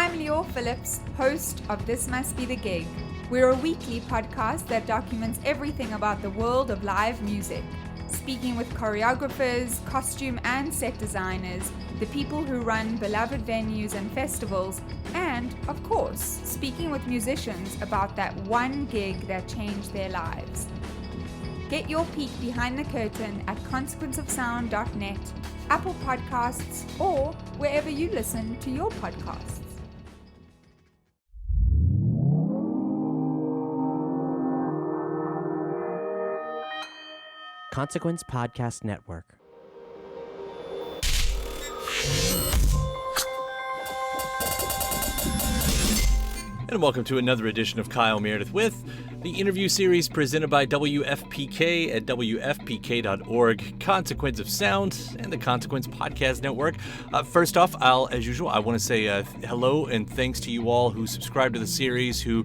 I'm Lior Phillips, host of This Must Be the Gig. We're a weekly podcast that documents everything about the world of live music, speaking with choreographers, costume and set designers, the people who run beloved venues and festivals, and, of course, speaking with musicians about that one gig that changed their lives. Get your peek behind the curtain at consequenceofsound.net, Apple Podcasts, or wherever you listen to your podcasts. Consequence Podcast Network. And welcome to another edition of Kyle Meredith with the interview series presented by WFPK at WFPK.org, Consequence of Sound, and the Consequence Podcast Network. First off, as usual, I want to say hello and thanks to you all who subscribe to the series, who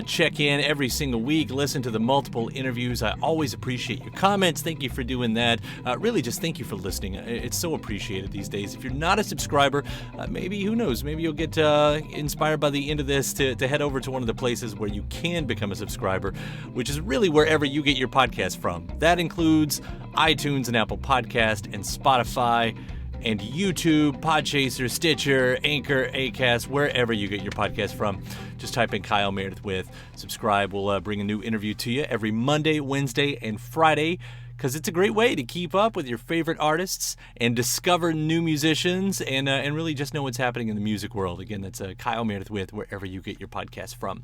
check in every single week, listen to the multiple interviews. I always appreciate your comments. Thank you for doing that. Really, just thank you for listening. It's so appreciated these days. If you're not a subscriber, maybe, who knows, maybe you'll get inspired by the end of this to head over to one of the places where you can become a subscriber, which is really wherever you get your podcast from. That includes iTunes and Apple Podcast and Spotify and YouTube, Podchaser, Stitcher, Anchor, Acast, wherever you get your podcast from. Just type in Kyle Meredith with subscribe. We'll bring a new interview to you every Monday, Wednesday, and Friday, because it's a great way to keep up with your favorite artists and discover new musicians and really just know what's happening in the music world. Again, that's Kyle Meredith with wherever you get your podcast from.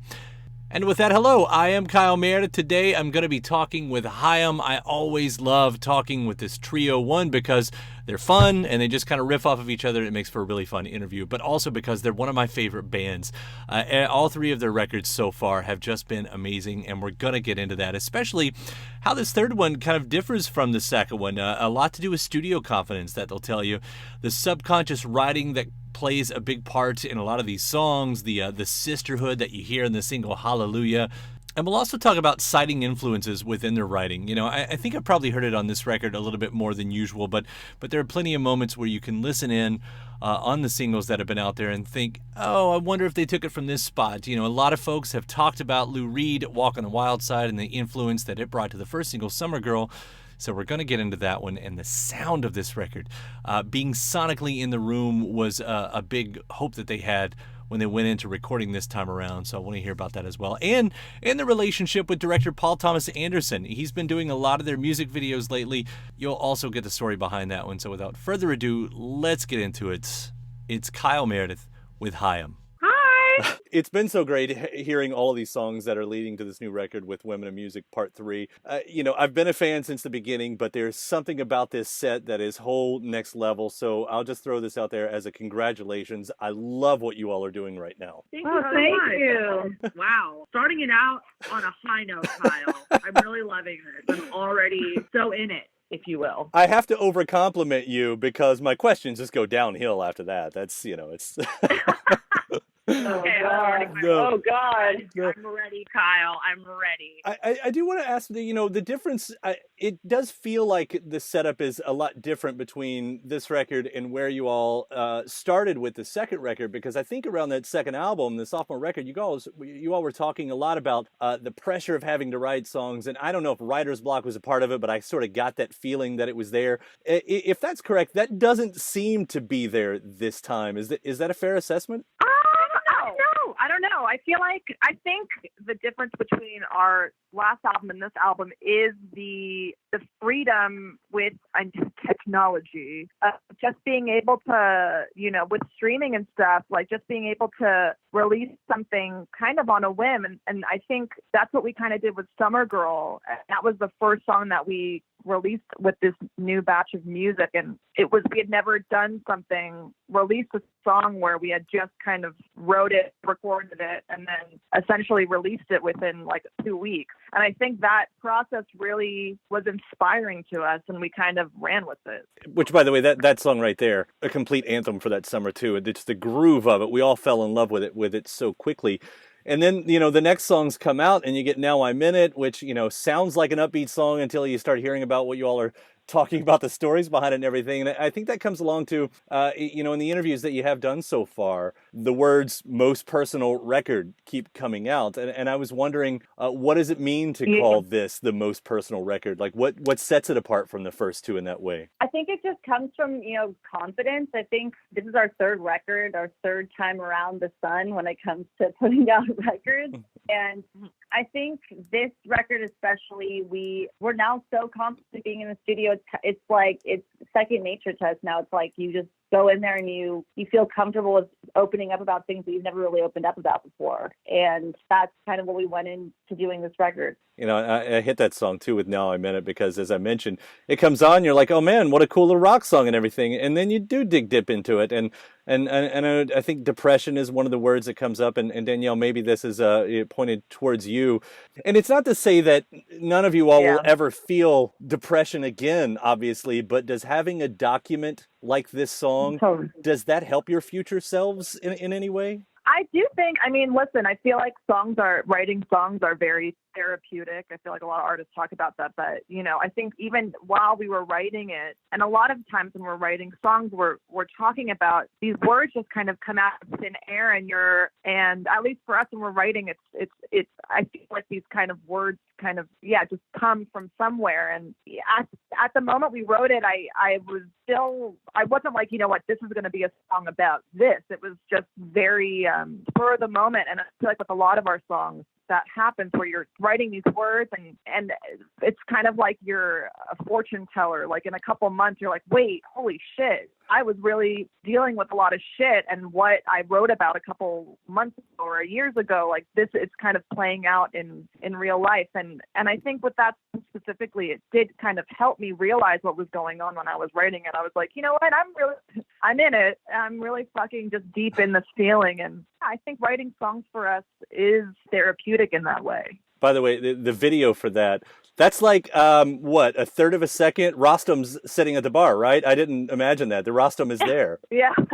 And with that, hello, I am Kyle Meredith. Today I'm going to be talking with Haim. I always love talking with this trio, one, because they're fun and they just kind of riff off of each other. It makes for a really fun interview, but also because they're one of my favorite bands. All three of their records so far have just been amazing, and we're going to get into that, especially how this third one kind of differs from the second one. A lot to do with studio confidence that they'll tell you. The subconscious writing that plays a big part in a lot of these songs, the sisterhood that you hear in the single Hallelujah. And we'll also talk about citing influences within their writing. You know, I think I've probably heard it on this record a little bit more than usual, but there are plenty of moments where you can listen in on the singles that have been out there and think, oh, I wonder if they took it from this spot. You know, a lot of folks have talked about Lou Reed, Walk on the Wild Side, and the influence that it brought to the first single, Summer Girl. So we're going to get into that one, and the sound of this record. Being sonically in the room was a big hope that they had when they went into recording this time around, so I want to hear about that as well. And the relationship with director Paul Thomas Anderson. He's been doing a lot of their music videos lately. You'll also get the story behind that one, so without further ado, let's get into it. It's Kyle Meredith with Haim. It's been so great hearing all of these songs that are leading to this new record with Women in Music Part 3. I've been a fan since the beginning, but there's something about this set that is whole next level. So I'll just throw this out there as a congratulations. I love what you all are doing right now. Thank you. Wow. Starting it out on a high note, Kyle. I'm really loving this. I'm already so in it, if you will. I have to over-compliment you because my questions just go downhill after that. That's, it's... Okay, no. Oh, God. No. I'm ready, Kyle. I'm ready. I do want to ask, the difference, it does feel like the setup is a lot different between this record and where you all started with the second record, because I think around that second album, the sophomore record, you all were talking a lot about the pressure of having to write songs, and I don't know if writer's block was a part of it, but I sort of got that feeling that it was there. If that's correct, that doesn't seem to be there this time. Is that a fair assessment? I don't know. I think the difference between our last album and this album is the freedom with technology, just being able to, with streaming and stuff, like just being able to release something kind of on a whim. And I think that's what we kind of did with Summer Girl. That was the first song that we released with this new batch of music, and we had never done released a song where we had just kind of wrote it, recorded it, and then essentially released it within like 2 weeks. And I think that process really was inspiring to us, and we kind of ran with it. Which, by the way, that song right there, a complete anthem for that summer too. It's the groove of it. We all fell in love with it so quickly. And then, the next songs come out and you get Now I'm In It, which, sounds like an upbeat song until you start hearing about what you all are talking about the stories behind it and everything. And I think that comes along to, in the interviews that you have done so far, the words most personal record keep coming out. And I was wondering, what does it mean to call this the most personal record? Like what sets it apart from the first two in that way? I think it just comes from, confidence. I think this is our third record, our third time around the sun when it comes to putting out records. And I think this record especially, we're now so confident being in the studio. It's like it's second nature to us now. It's like you just go in there and you feel comfortable with opening up about things that you've never really opened up about before. And that's kind of what we went into doing this record. I hit that song too with Now I Meant It, because as I mentioned, it comes on, you're like, oh man, what a cool little rock song and everything. And then you do dig dip into it. And I think depression is one of the words that comes up. And Danielle, maybe this is pointed towards you. And it's not to say that none of you all will ever feel depression again, obviously, but does having a document like this song, does that help your future selves in any way? I do think, listen, I feel like writing songs are very therapeutic. I feel like a lot of artists talk about that, but, I think even while we were writing it, and a lot of times when we're writing songs, we're talking about these words just kind of come out of thin air, and at least for us when we're writing, it's I feel like these kind of words kind of, just come from somewhere. And at the moment we wrote it, I wasn't like, this is going to be a song about this. It was just very spur of the moment. And I feel like with a lot of our songs, that happens where you're writing these words and it's kind of like you're a fortune teller. Like in a couple months, you're like, wait, holy shit. I was really dealing with a lot of shit, and what I wrote about a couple months ago or years ago, like this, it's kind of playing out in real life. And I think with that specifically, it did kind of help me realize what was going on when I was writing it. I was like, you know what, I'm in it. I'm really fucking just deep in this feeling. And I think writing songs for us is therapeutic in that way. By the way, the video for that's like, a third of a second? Rostam's sitting at the bar, right? I didn't imagine that. The Rostam is there. Yeah. And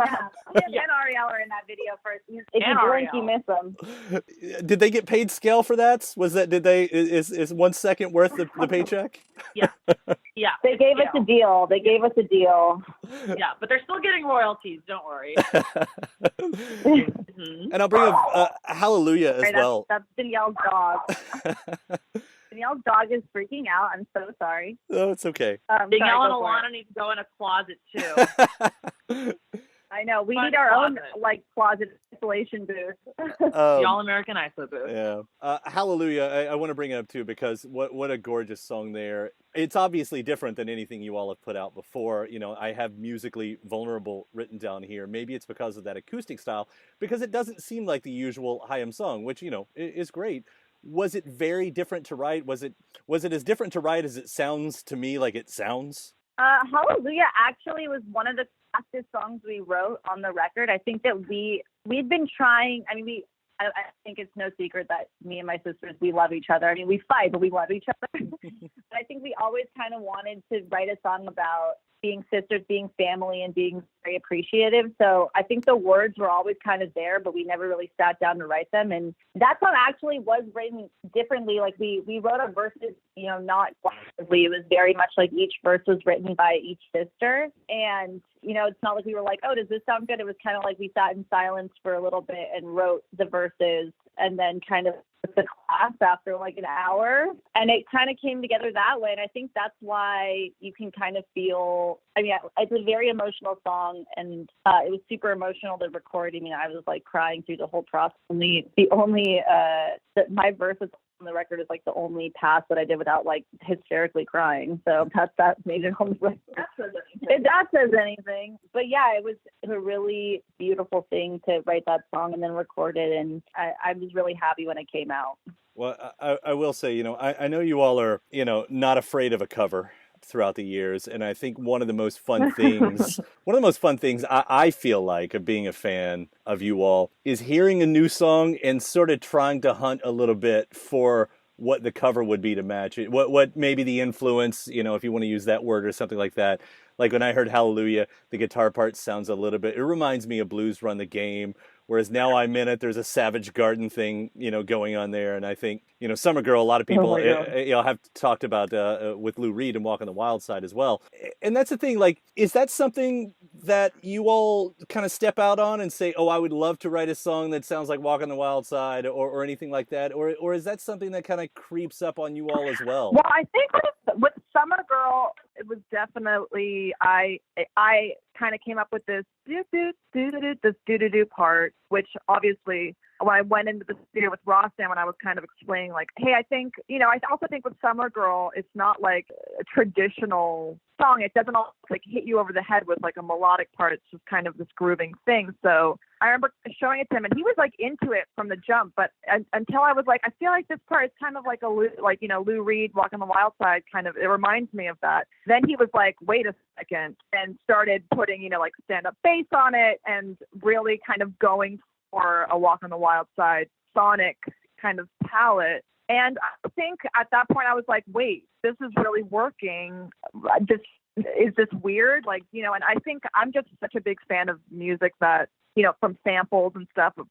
Ariel are in that video first. If you blink, you miss them. Did they get paid scale for that? Is 1 second worth the paycheck? Yeah. Yeah. They gave us a deal. Yeah, but they're still getting royalties. Don't worry. And I'll bring up Hallelujah as well. That's Danielle's dog. Danielle's dog is freaking out. I'm so sorry. Oh, it's okay. Danielle and Alana need to go in a closet too. I know. We need our own closet isolation booth. The All-American ISO booth. Yeah. Hallelujah. I want to bring it up too, because what a gorgeous song there. It's obviously different than anything you all have put out before. I have Musically Vulnerable written down here. Maybe it's because of that acoustic style, because it doesn't seem like the usual Haim song, which, is great. Was it very different to write? Was it as different to write as it sounds to me like it sounds? Hallelujah actually was one of the fastest songs we wrote on the record. I think that we'd been trying. I think it's no secret that me and my sisters, we love each other. We fight, but we love each other. But I think we always kind of wanted to write a song about being sisters, being family, and being very appreciative. So I think the words were always kind of there, but we never really sat down to write them. And that song actually was written differently. Like we wrote our verses, not collectively. It was very much like each verse was written by each sister. And, it's not like we were like, oh, does this sound good? It was kind of like we sat in silence for a little bit and wrote the verses and then kind of the class after like an hour, and it kind of came together that way. And I think that's why you can kind of feel, it's a very emotional song, and it was super emotional to record. I was like crying through the whole process. My verse on the record is like the only pass that I did without like hysterically crying. So that made it on the record. If that says anything. But yeah, it was a really beautiful thing to write that song and then record it. And I was really happy when it came out. Well, I will say, I know you all are, not afraid of a cover throughout the years. And I think one of the most fun things I feel like of being a fan of you all is hearing a new song and sort of trying to hunt a little bit for what the cover would be to match it. What maybe the influence, if you want to use that word or something like that. Like when I heard Hallelujah, the guitar part sounds a little bit, it reminds me of Blues Run the Game, whereas Now I'm In It, there's a Savage Garden thing, going on there. And I think, Summer Girl, a lot of people, have talked about with Lou Reed and Walk on the Wild Side as well. And that's the thing, like, is that something that you all kind of step out on and say, oh, I would love to write a song that sounds like Walk on the Wild Side or anything like that? Or is that something that kind of creeps up on you all as well? Well, I think with Summer Girl, it was definitely, I kind of came up with this do part, which obviously when I went into the studio with Rostam and I was kind of explaining like, hey, I think, I also think with Summer Girl, it's not like a traditional song. It doesn't all like hit you over the head with like a melodic part. It's just kind of this grooving thing. So I remember showing it to him and he was like into it from the jump, but until I was like, I feel like this part is kind of like Lou Reed, Walk on the Wild Side, kind of, it reminds me of that. Then he was like, wait a second, and started putting, like stand-up bass on it and really kind of going for a Walk on the Wild Side sonic kind of palette. And I think at that point I was like, wait, this is really working. Is this weird? Like, and I think I'm just such a big fan of music that, from samples and stuff, of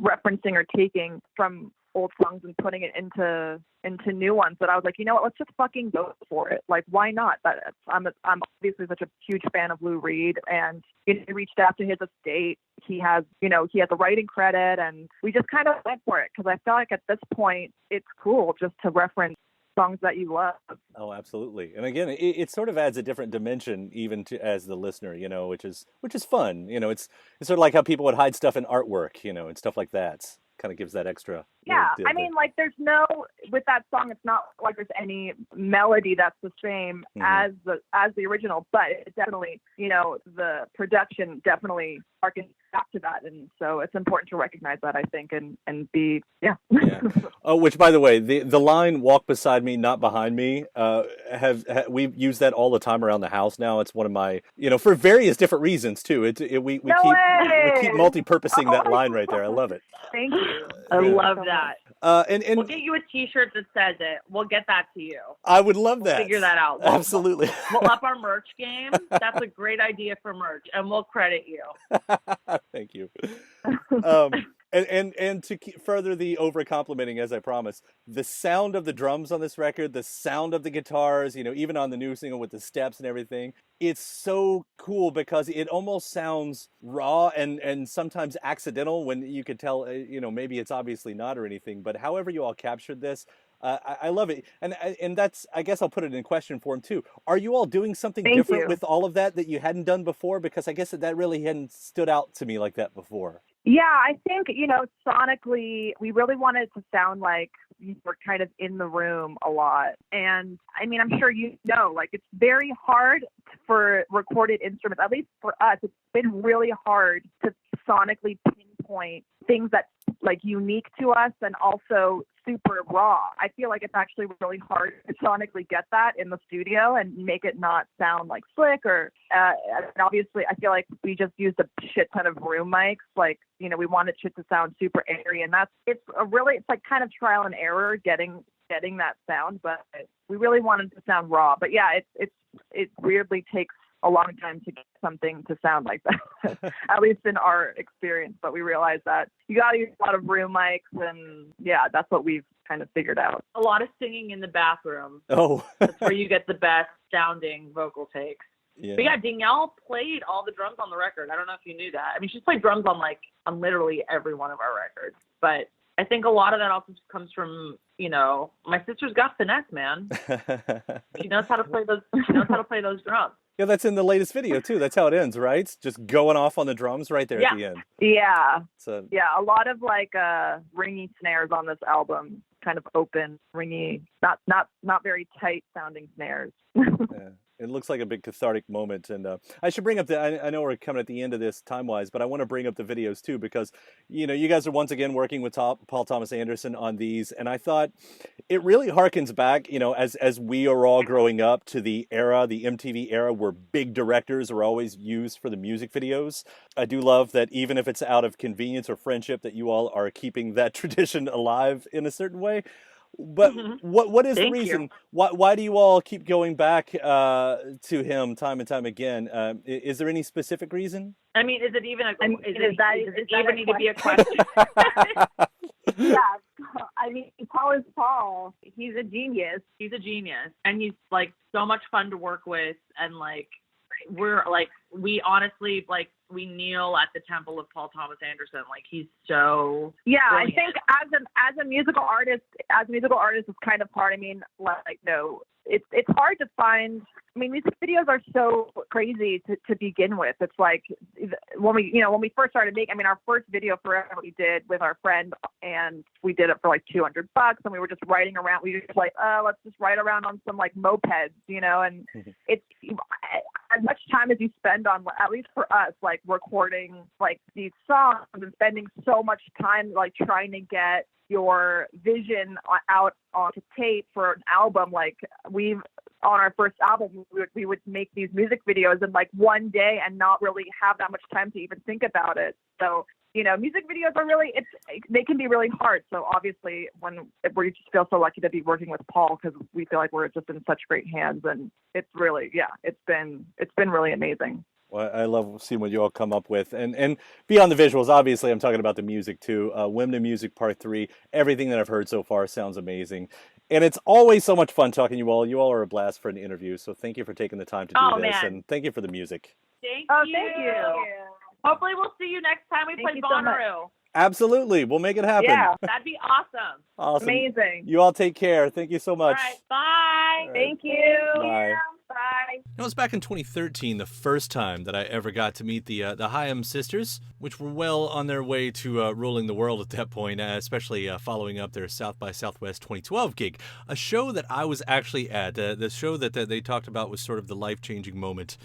referencing or taking from old songs and putting it into new ones, that I was like, what, let's just fucking go for it. Like, why not? I'm obviously such a huge fan of Lou Reed, and he reached out to his estate. He has a writing credit, and we just kind of went for it because I felt like at this point it's cool just to reference songs that you love. Oh, absolutely. And again, it sort of adds a different dimension even to as the listener, which is fun. It's sort of like how people would hide stuff in artwork, and stuff like that. Kind of gives that extra. Yeah, I mean, like there's with that song, it's not like there's any melody that's the same as the original, but it definitely, the production definitely harkens back to that, and so it's important to recognize that, I think, and be yeah. Oh, which by the way, the line "Walk beside me, not behind me," we've used that all the time around the house now. It's one of my, for various different reasons too. We keep multi-purposing that line right there. I love it. Thank you. I love that. And we'll get you a T-shirt that says it. We'll get that to you. I would love that. Figure that out. Absolutely. We'll up our merch game. That's a great idea for merch, and we'll credit you. Thank you. And to further the over complimenting, as I promised, the sound of the drums on this record, the sound of the guitars, even on the new single with the steps and everything, it's so cool because it almost sounds raw and sometimes accidental when you could tell, maybe it's obviously not or anything, but however you all captured this, I love it. And that's, I guess I'll put it in question form too. Are you all doing something different with all of that you hadn't done before? Because I guess that really hadn't stood out to me like that before. Yeah, I think, sonically, we really wanted to sound like we're kind of in the room a lot. And I mean, I'm sure like it's very hard for recorded instruments, at least for us, it's been really hard to sonically pinpoint things that like unique to us and also super raw. I feel like it's actually really hard to sonically get that in the studio and make it not sound like slick or and obviously I feel like we just used a shit ton of room mics. Like, we wanted shit to sound super airy, and it's like kind of trial and error getting that sound, but we really wanted to sound raw. But yeah, it weirdly takes a long time to get something to sound like that, at least in our experience. But we realized that you got to use a lot of room mics, and yeah, that's what we've kind of figured out. A lot of singing in the bathroom. Oh. That's where you get the best sounding vocal takes. Yeah. But yeah, Danielle played all the drums on the record. I don't know if you knew that. I mean, she's played drums on literally every one of our records. But I think a lot of that also comes from, my sister's got finesse, man. She knows how to play those drums. Yeah, that's in the latest video too. That's how it ends, right? Just going off on the drums right there at the end. Yeah. A lot of like ringy snares on this album, kind of open, ringy, not very tight sounding snares. Yeah. It looks like a big cathartic moment. And I should bring up I know we're coming at the end of this time-wise, but I want to bring up the videos too, because, you guys are once again working with Paul Thomas Anderson on these. And I thought it really harkens back, as we are all growing up to the MTV era where big directors are always used for the music videos. I do love that even if it's out of convenience or friendship that you all are keeping that tradition alive in a certain way. But what is the Thank reason? you. Why do you all keep going back to him time and time again? Is there any specific reason? I mean, is it even a? I mean, Does is that it a even need to be a question? question? Yeah, I mean, Paul is Paul. He's a genius. He's a genius, and he's like so much fun to work with, and like we're like we honestly like we kneel at the temple of Paul Thomas Anderson. Like he's so brilliant. I think as a musical artist, it's kind of hard. I mean, like no, it's hard to find. I mean, music videos are so crazy to begin with. It's like when we first started making. I mean, our first video forever we did with our friend, and we did it for like $200, and we were just riding around. We were just like, let's just ride around on some like mopeds, and it's as much time as you spend on, at least for us, like recording like these songs and spending so much time like trying to get your vision out onto tape for an album. Like on our first album, we would make these music videos in like one day and not really have that much time to even think about it. So, music videos are really, they can be really hard. So obviously we just feel so lucky to be working with Paul because we feel like we're just in such great hands, and it's really, it's been really amazing. Well, I love seeing what you all come up with. And beyond the visuals, obviously, I'm talking about the music, too. Women in Music Part 3, everything that I've heard so far sounds amazing. And it's always so much fun talking to you all. You all are a blast for an interview, so thank you for taking the time to do this. Man. And thank you for the music. Thank you. Thank you. Hopefully we'll see you next time we Thank play you so much. Bonnaroo. Absolutely. We'll make it happen. Yeah. That'd be awesome. Awesome. Amazing. You all take care. Thank you so much. All right. Bye. All right. Thank you. Bye. Bye. It was back in 2013, the first time that I ever got to meet the Haim sisters, which were well on their way to ruling the world at that point, especially following up their South by Southwest 2012 gig, a show that I was actually at. The show that they talked about was sort of the life-changing moment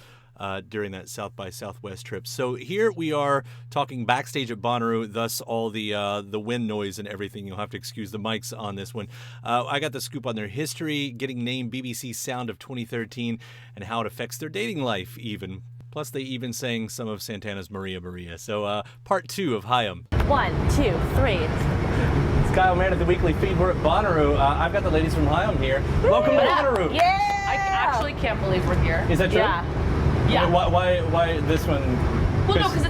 during that South by Southwest trip. So here we are talking backstage at Bonnaroo, thus all the wind noise and everything. You'll have to excuse the mics on this one. I got the scoop on their history, getting named BBC Sound of 2013, and how it affects their dating life even. Plus, they even sang some of Santana's Maria Maria. So part 2 of Haim. 1, 2, 3. It's Kyle Meredith, the weekly feed. We're at Bonnaroo. I've got the ladies from Haim here. Welcome to Bonnaroo. Yeah! I actually can't believe we're here. Is that true? Yeah. Yeah. Why this one? Well, no, because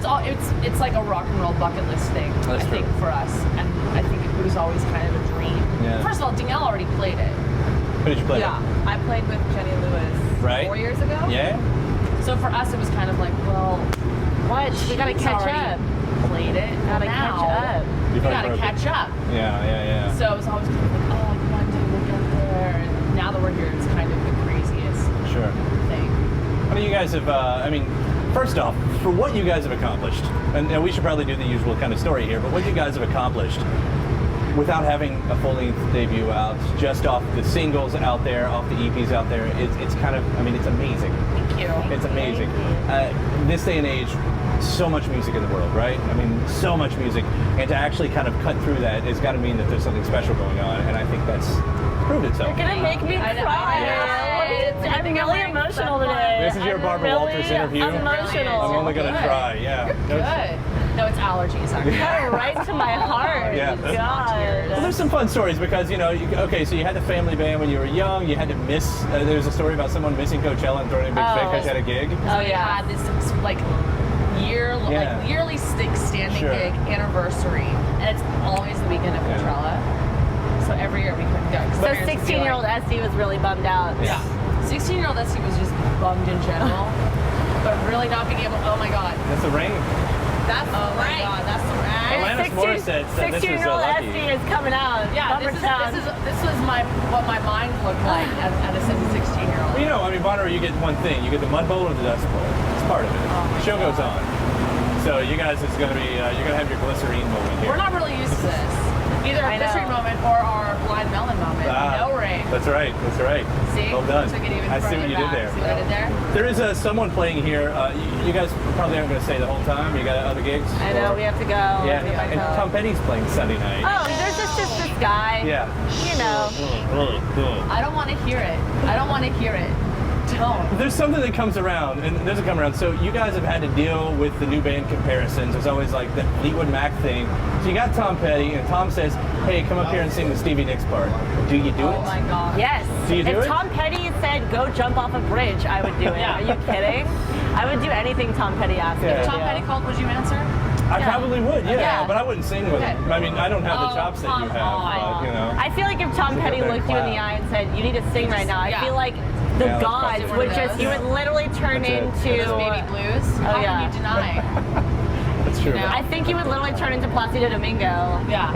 it's like a rock and roll bucket list thing. That's I think true. for us, and I think it was always kind of a dream. Yeah. First of all, Danielle already played it. Who did you play? Yeah, I played with Jenny Lewis Right. 4 years ago. Yeah. So for us, it was kind of like, well, What? We gotta she's catch already up. Played it. Gotta now, catch up. We gotta catch up. Yeah. So it was always kind of like, oh, one day we'll get there. And now that we're here, it's kind of the craziest Sure. thing. What do you guys have, first off, for what you guys have accomplished, and we should probably do the usual kind of story here, but what you guys have accomplished without having a full-length debut out, just off the singles out there, off the EPs out there, it's kind of, it's amazing. Thank you. It's amazing. This day and age, so much music in the world, right? So much music, and to actually kind of cut through that has got to mean that there's something special going on, and I think that's proved itself. You're gonna make me I know. cry. Yeah. I'm really emotional today. This is your Barbara really Walters interview. Emotional. I'm only going to try, yeah. Good. No, it's allergies. Actually. Cut right to my heart. Yeah. God. Well, there's some fun stories because, so you had the family band when you were young. You had to miss, there's a story about someone missing Coachella and throwing a big fit because you had a gig. Oh yeah, had this yearly standing Sure. gig anniversary, and it's always the weekend of Coachella. So every year we couldn't go. So 16-year-old Essie was really bummed out. Yeah. 16-year-old Essie was just bummed in general, but really not being able. Oh my God. That's the ring. That's my God. That's the right. Alanis Morissette said this was 16-year-old lucky. Essie is coming out. Yeah, Bummer town. this was what my mind looked like as a 16-year-old. Well, Bonnaroo, you get one thing. You get the Mud Bowl or the Dust Bowl. It's part of it. The show goes on. So you guys, it's going to be, you're going to have your glycerine moment here. We're not really used to this. Either our mystery moment or our blind melon moment. No ring. That's right. See? Well done. Took it even I see what you did there. See what I did there? There is someone playing here. You guys probably aren't going to stay the whole time. You got other gigs? I know, we have to go. Yeah, and Tom Petty's playing Sunday night. Oh, there's just this guy. Yeah. You know. I don't want to hear it. don't. There's something that comes around, and it doesn't come around. So you guys have had to deal with the new band comparisons. There's always like the Fleetwood Mac thing. So you got Tom Petty, and Tom says, "Hey, come up here and sing the Stevie Nicks part." Do you do it? Oh my god. Yes. Do you do if it? Tom Petty said, go jump off a bridge, I would do it. Yeah. Are you kidding? I would do anything Tom Petty asked me Yeah. to If Tom do. Petty called, would you answer? I probably would, Yeah. but I wouldn't sing with him. I mean, I don't have the Oh, chops that you come have, on. but, you know. I feel like if Tom Sit Petty up there and looked you in the clap. eye and said, you need to sing right now, I Yeah. feel like the Yeah, that's gods possible. would just, you would literally turn That's it. into... Those baby blues. How yeah. can you deny? That's true. know? I think you would literally turn into Placido Domingo Yeah.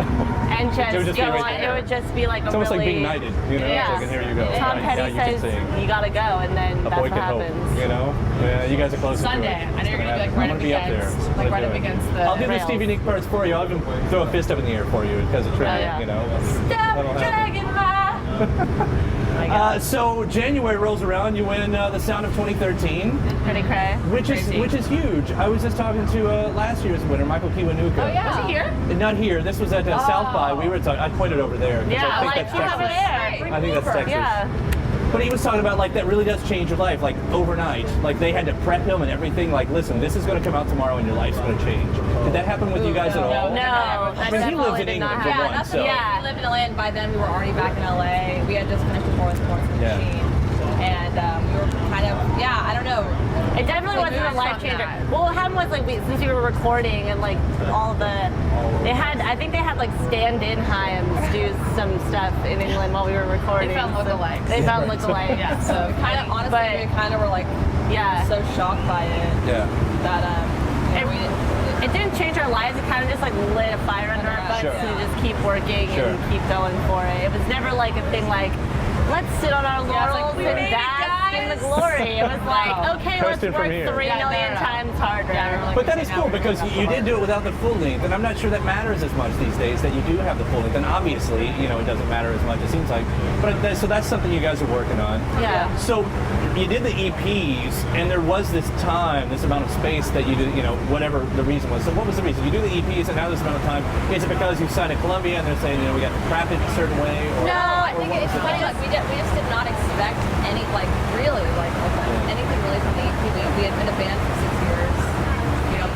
and just, It would just be go right on. there. It would just be like It's a almost really... like being knighted, you know? Yeah. It's like, and here you go. Tom Right, Petty now you can says, sing. you gotta go, and then A that's boy what can hope, happens. you know? Yeah, you guys are close Sunday. to it. I know you're gonna be like I'm right gonna up be up there. against, Let's like right do up it. against the. I'll do the rails. Stevie Nicks parts for you. I'll even throw a fist up in the air for you because it's trivia, yeah. you know? Stop That'll happen. dragging my... So January rolls around, you win the Sound of 2013, Pretty cray. which is huge. I was just talking to last year's winner, Michael Kiwanuka. Oh yeah. Was he here? Not here. This was at South by. We were talking. I pointed over there. 'cause Yeah, I think like that's you have it Texas. there. I think that's Texas. Yeah. But he was talking about like that really does change your life, like overnight. Like they had to prep him and everything. Like, listen, this is going to come out tomorrow, and your life's going to change. Did that happen with you guys at all? No, that I mean, he lives definitely in did England not for happen. one, that's so Yeah. We lived in LA, and by then we were already back in LA. We had just finished the Forest Sports Yeah. Machine, and we were kind of, I don't know. It definitely Like, wasn't we a were life from changer. that. Well, what happened was like since we were recording and like all the, I think they had like stand-in Haims do some stuff in England while we were recording. They found lookalikes. They found lookalikes. Yeah. So Kind of, honestly, But- we kind of were like Yeah. so shocked by it Yeah. that It didn't change our lives. It kind of just like lit a fire under our butts Sure. to just keep working Sure. and keep going for it. It was never like a thing like, let's sit on our it's like, laurels we and made it, bask in the guys. glory. It was like, okay, let's Coasting from work here. 3 million times harder. But that is cool because you did do it without the full length, and I'm not sure that matters as much these days that you do have the full length. And obviously, you know, it doesn't matter as much. It seems like, so that's something you guys are working on. Yeah. So you did the EPs, and there was this time, this amount of space that you did, you know, whatever the reason was. So what was the reason? You do the EPs, and now this amount of time. Is it because you signed to Columbia and they're saying, you know, we got to craft it a certain way? Or, No, I or think what it's was it? funny. Like we just did not expect any anything really from the EP. We had been a band for 6 years,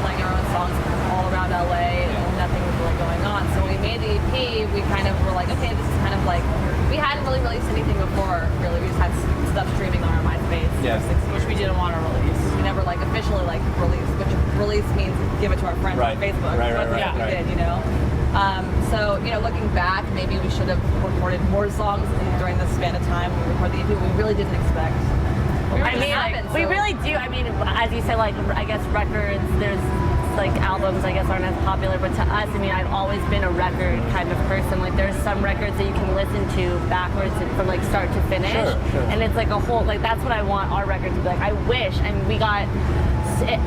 playing our own songs all around LA, and nothing was really going on. So when we made the EP, we kind of were like, okay, this is kind of like we hadn't really released anything before. Really, we just had stuff streaming on our MySpace. Yeah. For 6 years. which we didn't want to release. We never officially release, which release means give it to our friends Right. on Facebook. Right, That's right, what right, we did, So, looking back, maybe we should have recorded more songs during this span of time we recorded the EP. We really didn't expect. I mean, we really do. I mean, as you say, like, I guess records, there's like albums, I guess, aren't as popular, but to us, I mean, I've always been a record kind of person. Like, there's some records that you can listen to backwards and from like start to finish, Sure. and it's like a whole, like, that's what I want our record to be like. I wish, and we got,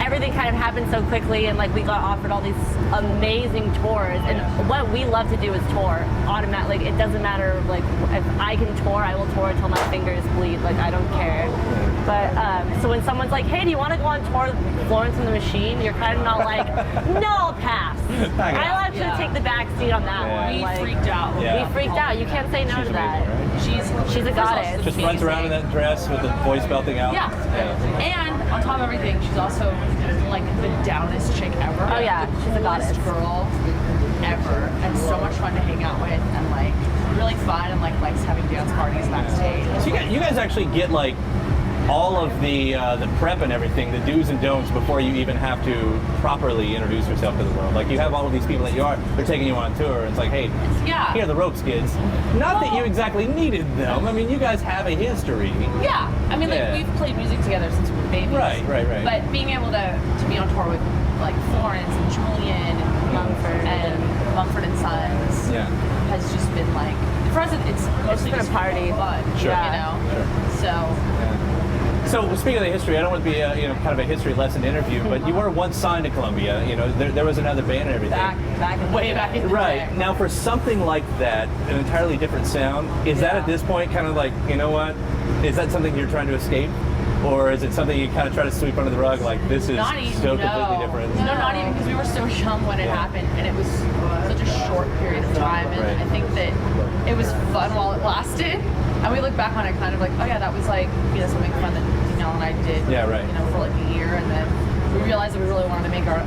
everything kind of happened so quickly, and like we got offered all these amazing tours, and what we love to do is tour. Automatic, like, it doesn't matter, like, if I can tour, I will tour until my fingers bleed. Like, I don't care. But so when someone's like, hey, do you want to go on tour with Florence and the Machine? You're kind of not like, no, I'll pass. I'll actually take the back seat on that one. We Like, freaked out. Yeah. We freaked out. You can't say no She's to that. amazing, right? She's a goddess. Just runs around in that dress with the voice belting out. Yeah. And on top of everything, she's also like the downest chick ever. Oh, yeah. The She's a coolest goddess. girl ever, and so much fun to hang out with, and like really fun, and like likes having dance parties backstage. So you guys actually get like all of the prep and everything, the do's and don'ts before you even have to properly introduce yourself to the world. Like, you have all of these people that they're taking you on tour. It's like, hey, Yeah. here are the ropes, kids. Not that you exactly needed them. I mean, you guys have a history. Yeah, I mean, like, Yeah. we've played music together since we were babies. Right. But being able to be on tour with like Florence and Julian and Mumford and Sons Yeah. has just been like, for us, it's mostly been a just party. fun. Sure. You know? So. So speaking of the history, I don't want to be kind of a history lesson interview, but you were once signed to Columbia. There was another band and everything. Way back in the Right. day. Now, for something like that, an entirely different sound, is that at this point kind of like, you know what? Is that something you're trying to escape? Or is it something you kind of try to sweep under the rug, like, this is Not even, so no. completely different? No, not even, because we were so young when it happened, and it was such a short period of time, and Right. I think that it was fun while it lasted, and we look back on it kind of like, oh yeah, that was like, something fun that Danielle and I did, Yeah, right. for like a year, and then we realized that we really wanted to make our,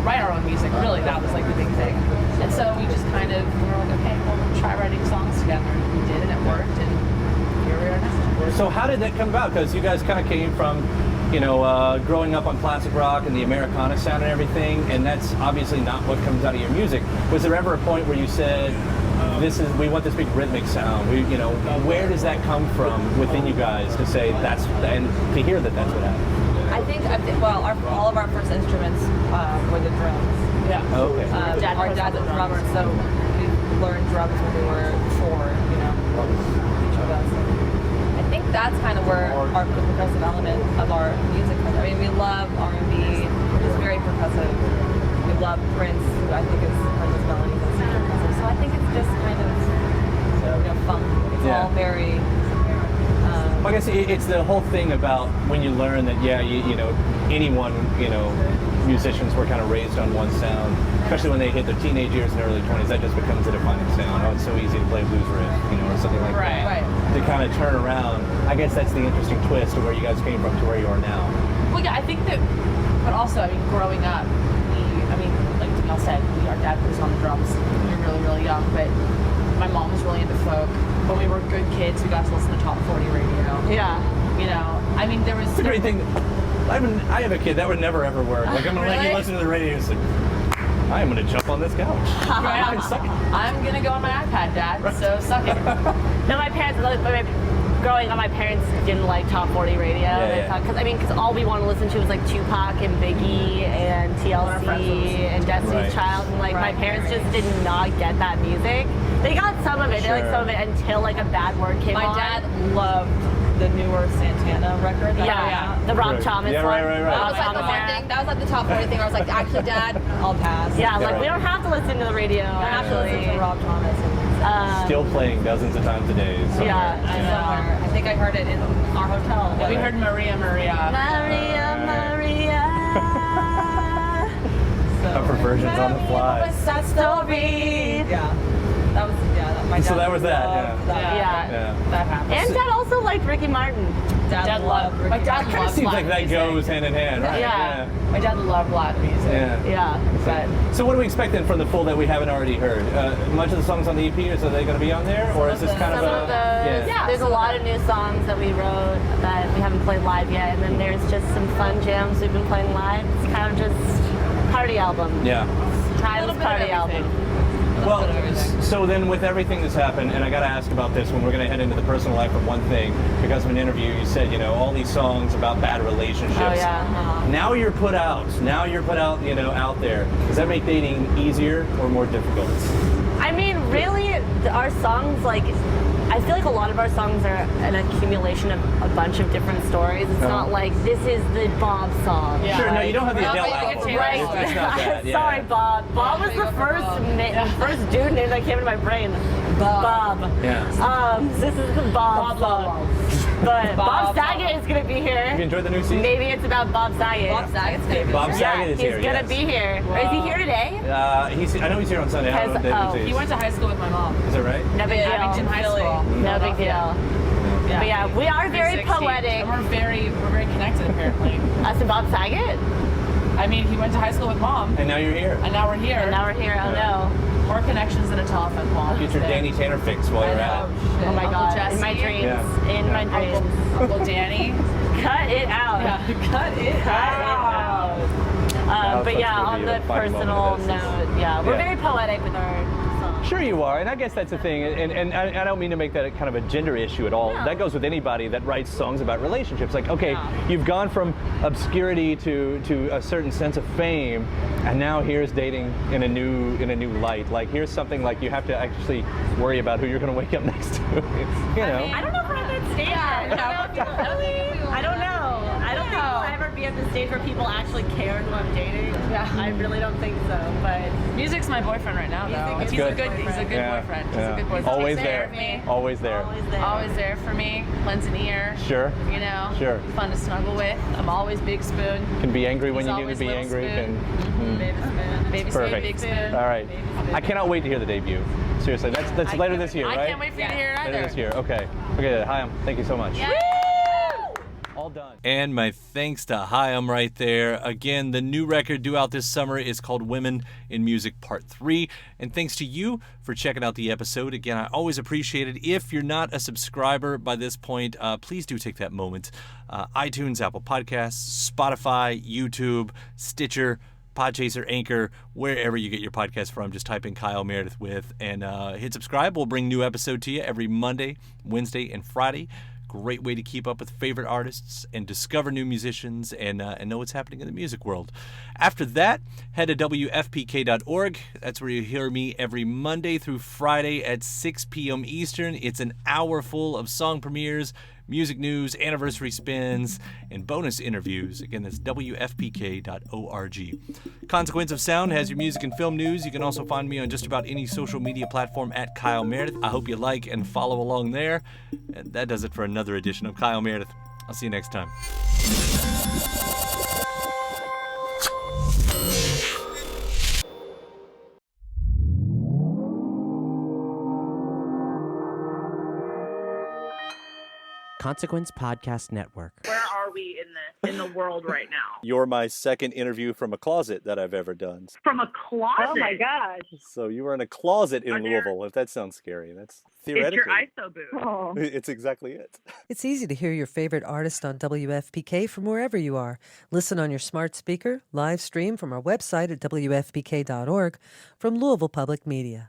write our own music. Really, that was like the big thing. And so we just we were like, okay, well, we'll try writing songs together. And we did, and it worked, and here we are now. So how did that come about? Because you guys kind of came from, growing up on classic rock and the Americana sound and everything, and that's obviously not what comes out of your music. Was there ever a point where you said, we want this big rhythmic sound? Where does that come from within you guys to say that's, and to hear that that's what happened? I think all of our first instruments were the drums. Yeah. Oh, okay. Our dad's a drummer, so we learned drums when we were 4, each of us. I think that's kind of where our percussive element of our music comes. I mean, we love R&B, which is very percussive. We love Prince, who I think has his melodies and super percussive. So I think it's just kind of, funk. It's all very... I guess it's the whole thing about when you learn that, anyone, musicians were kind of raised on one sound, especially when they hit their teenage years and early 20s, that just becomes a defining sound. Oh, it's so easy to play a blues riff, or something like that. Right. To kind of turn around. I guess that's the interesting twist of where you guys came from to where you are now. Well, yeah, I think that, but also, growing up, like Danielle said, our dad was on the drums when we were really, really young, but my mom was really into folk. When we were good kids, we got to listen to Top 40 radio. Yeah. There was... It's a great thing. I have a kid, that would never ever work. Like, I'm going to let you listen to the radio and say, I am going to jump on this couch. I'm going to go on my iPad, Dad, so suck it. No, my parents, growing up, my parents didn't like Top 40 radio. Because all we wanted to listen to was like Tupac and Biggie and TLC and Destiny's Child. And my parents just did not get that music. They got some of it. They liked some of it until a bad word came on. My dad loved the newer Santana record. The Rob Thomas one. Right. That was like the one thing. That was like the top 40 thing where I was like, actually, Dad, I'll pass. We don't have to listen to the radio. We don't have to listen to Rob Thomas. Still playing dozens of times a day. Somewhere. Yeah, I think I heard it in our hotel. We heard Maria. Up for versions on the fly. What's that story? Yeah. That was, my dad. So that was that, Yeah. That happened. And Dad also liked Ricky Martin. Dad loved Ricky. My dad It kind of loved seems like Latin that music. goes hand in hand, right? Yeah. My dad loved Latin music. Yeah. So what do we expect then from the full that we haven't already heard? Much of the songs on the EP, are they going to be on there? Or is this kind of a... There's a lot of new songs that we wrote that we haven't played live yet. And then there's just some fun jams we've been playing live. It's kind of just party album. Yeah. Tyler's party album. Well, so then with everything that's happened, and I got to ask about this when we're going to head into the personal life of one thing, because of an interview you said, all these songs about bad relationships. Oh, yeah. Now you're put out. Out there. Does that make dating easier or more difficult? Really, our songs, I feel like a lot of our songs are an accumulation of a bunch of different stories. It's not like, this is the Bob song. Yeah. Sure, no, you don't have the Not Adele like a album. Taylor Right? Swift. It's not that. Yeah. Sorry, Bob. Bob was the first dude name that came into my brain. Bob. Yeah. This is the Bob song. But Bob Saget is going to be here. You enjoyed the new season? Maybe it's about Bob Saget. Bob Saget's favorite. Bob Saget is here. He's going to be here. Wow. Is he here today? I know he's here on Sunday. I don't know if He went to high school with my mom. Is that right? No big deal. Abington High School. No big deal. But yeah, we are very 360. poetic. And we're very connected apparently. Us and Bob Saget? He went to high school with Mom. And now you're here. And now we're here. Oh no. More connections than a telephone call. Get your Danny Tanner fix while you're at it. Oh my Uncle God. Jesse. In my dreams. Yeah. In my dreams. Uncle Danny. Cut it out. Cut it out. But yeah, on the fine personal moment of note, we're very poetic with our songs. Sure you are, and I guess that's the thing, and I don't mean to make that kind of a gender issue at all. No. That goes with anybody that writes songs about relationships. Like, okay, you've gone from obscurity to a certain sense of fame, and now here's dating in a new light. Like, here's something like you have to actually worry about who you're going to wake up next to. I don't know if we're at that stage. I don't know. I don't think we'll ever be at the stage where people actually care who I'm dating. Yeah. I really don't think so. But Music's my boyfriend right now, though. He's a good boyfriend. He's a good boyfriend. Always He's there. For me. Always there. Always there for me. Lends an ear. Sure. Sure. Fun to snuggle with. I'm always big spoon. Can be angry when He's you need to be always angry. little spoon. Baby spoon. Baby spoon. Perfect. Big spoon. All right. I cannot wait to hear the debut. Seriously, that's later this year, right? I can't wait for you to hear it either. Later this year. Okay. Okay. Haim, thank you so much. Yeah. All all done. And my thanks to Haim right there. Again, the new record due out this summer is called Women in Music Part 3. And thanks to you for checking out the episode. Again, I always appreciate it. If you're not a subscriber by this point, please do take that moment. iTunes, Apple Podcasts, Spotify, YouTube, Stitcher, Podchaser, Anchor, wherever you get your podcast from, just type in Kyle Meredith with and hit subscribe. We'll bring new episode to you every Monday, Wednesday, and Friday. Great way to keep up with favorite artists and discover new musicians and know what's happening in the music world. After that, head to wfpk.org. That's where you hear me every Monday through Friday at 6 p.m. Eastern. It's an hour full of song premieres, music news, anniversary spins, and bonus interviews. Again, that's wfpk.org. Consequence of Sound has your music and film news. You can also find me on just about any social media platform at Kyle Meredith. I hope you like and follow along there. And that does it for another edition of Kyle Meredith. I'll see you next time. Consequence Podcast Network. Where are we in the world right now? You're my second interview from a closet that I've ever done. From a closet? Oh my gosh. So you were in a closet in Louisville, if that sounds scary. That's theoretically. It's your ISO booth. Oh. It's exactly it. It's easy to hear your favorite artist on WFPK from wherever you are. Listen on your smart speaker, live stream from our website at wfpk.org from Louisville Public Media.